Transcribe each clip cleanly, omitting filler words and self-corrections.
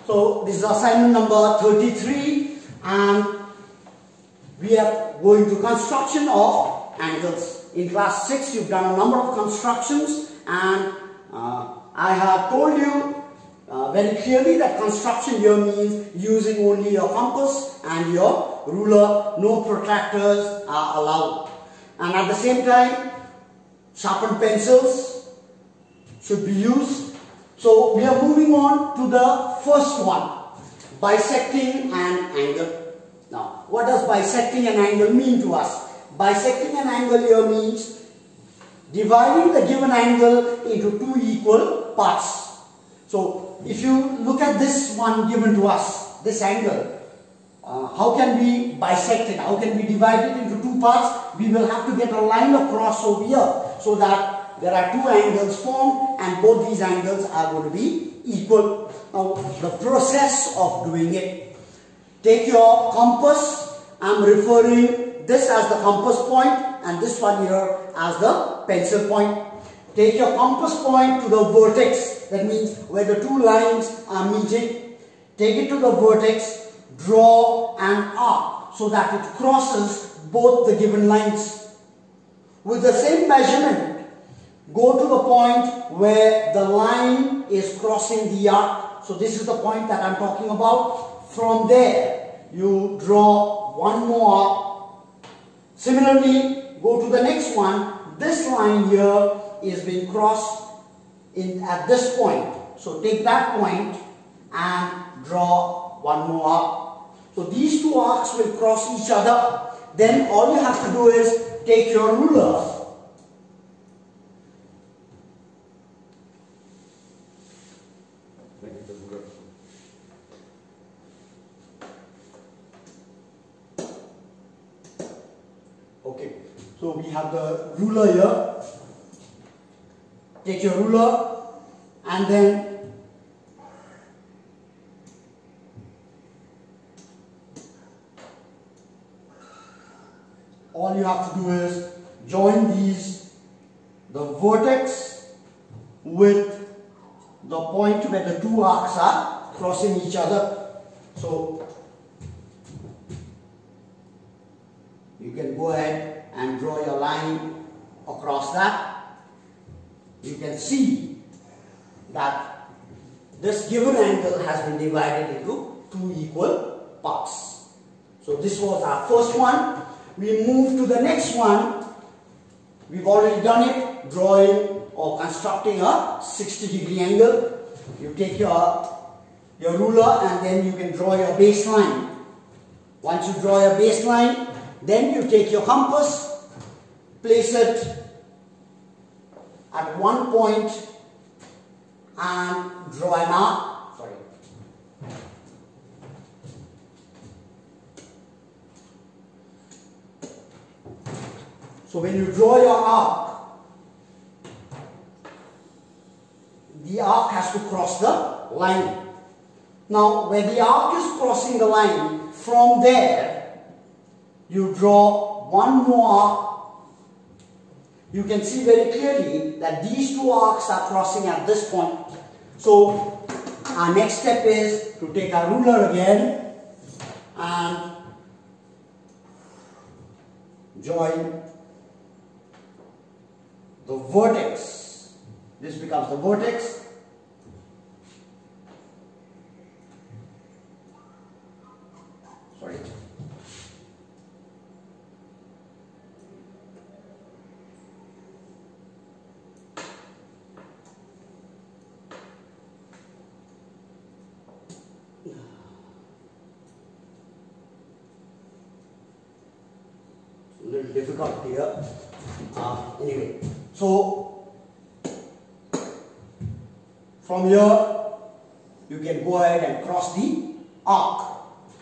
So this is assignment number 33, and we are going to construction of angles. In class 6 you've done a number of constructions, and I have told you very clearly that construction here means using only your compass and your ruler. No protractors are allowed. And at the same time, sharpened pencils should be used. So we are moving on to the first one, bisecting an angle. Now, what does bisecting an angle mean to us? Bisecting an angle here means dividing the given angle into two equal parts. So if you look at this one given to us, this angle, how can we bisect it? How can we divide it into two parts? We will have to get a line across over here so that there are two angles formed and both these angles are going to be equal. Now the process of doing it. Take your compass. I'm referring this as the compass point and this one here as the pencil point. Take your compass point to the vertex. That means where the two lines are meeting. Take it to the vertex. Draw an arc so that it crosses both the given lines. With the same measurement, go to the point where the line is crossing the arc. So this is the point that I'm talking about. From there, you draw one more arc. Similarly, go to the next one. This line here is being crossed at this point. So take that point and draw one more arc. So these two arcs will cross each other. Then all you have to do is take your ruler Okay, so we have the ruler here. Take your ruler and then all you have to do is join the vertex with the point where the two arcs are crossing each other. So you can go ahead and draw your line across that. You can see that this given angle has been divided into two equal parts. So this was our first one. We move to the next one. We've already done it, drawing or constructing a 60-degree angle. You take your ruler and then you can draw your baseline. Once you draw your baseline, then you take your compass, place it at one point and draw an arc. So when you draw your arc, the arc has to cross the line. Now where the arc is crossing the line, from there you draw one more arc. You can see very clearly that these two arcs are crossing at this point. So our next step is to take our ruler again and join the vertex. This becomes the vertex. Sorry. A little difficult here. Anyway, so from here you can go ahead and cross the arc.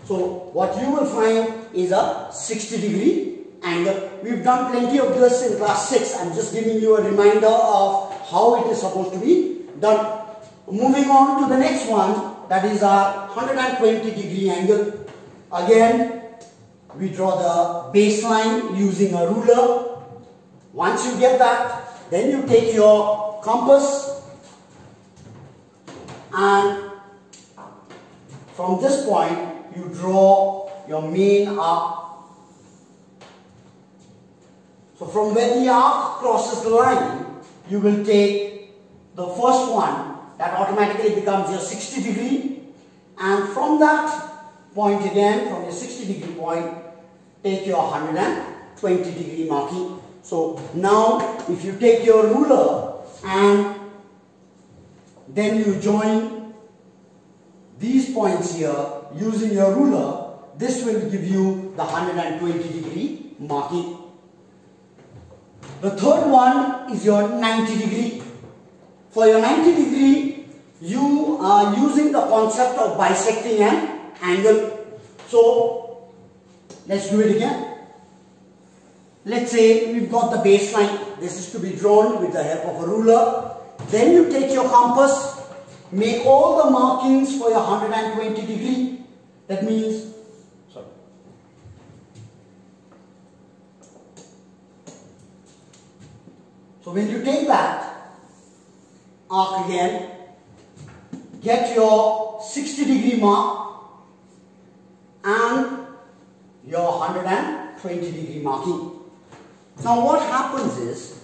So what you will find is a 60-degree angle. We've done plenty of this in class 6. I'm just giving you a reminder of how it is supposed to be done. Moving on to the next one, that is our 120-degree angle. Again, we draw the baseline using a ruler. Once you get that, then you take your compass and from this point you draw your main arc. So from where the arc crosses the line, you will take the first one, that automatically becomes your 60 degree, and from that point again, from your 60 degree point, take your 120 degree marking. So now if you take your ruler and then you join these points here using your ruler, this will give you the 120 degree marking. The third one is your 90 degree. For your 90 degree, you are using the concept of bisecting an angle. So let's do it again. Let's say we've got the baseline. This is to be drawn with the help of a ruler. Then you take your compass, make all the markings for your 120 degree. That means, so when you take that arc again, get your 60 degree mark and your 120 degree marking. Now what happens is,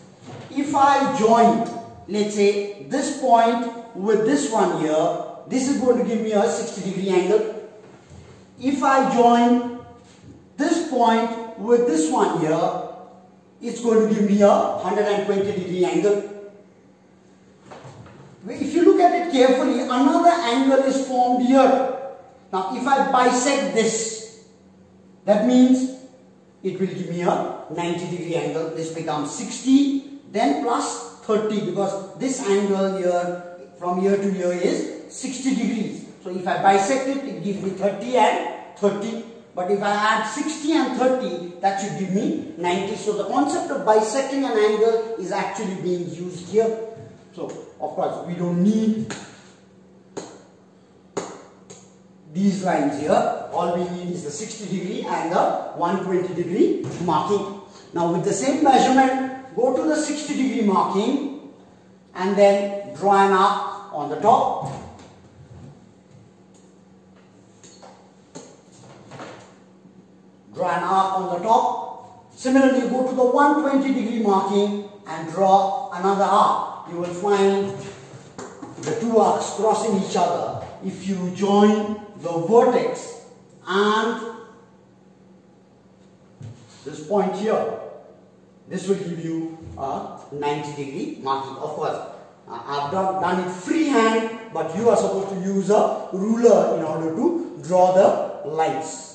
if I join, let's say this point with this one here, this is going to give me a 60 degree angle. If I join this point with this one here, it's going to give me a 120 degree angle. If you look at it carefully, another angle is formed here. Now if I bisect this, that means it will give me a 90 degree angle. This becomes 60, then plus 30, because this angle here from here to here is 60 degrees. So if I bisect it, it gives me 30 and 30. But if I add 60 and 30, that should give me 90. So the concept of bisecting an angle is actually being used here. So of course we don't need these lines here. All we need is the 60 degree and the 120 degree marking. Now with the same measurement, go to the 60 degree marking and then draw an arc on the top. Draw an arc on the top. Similarly, go to the 120 degree marking and draw another arc. You will find the two arcs crossing each other. If you join the vertex and this point here, this will give you a 90 degree marking. Of course, I've done it freehand, but you are supposed to use a ruler in order to draw the lines.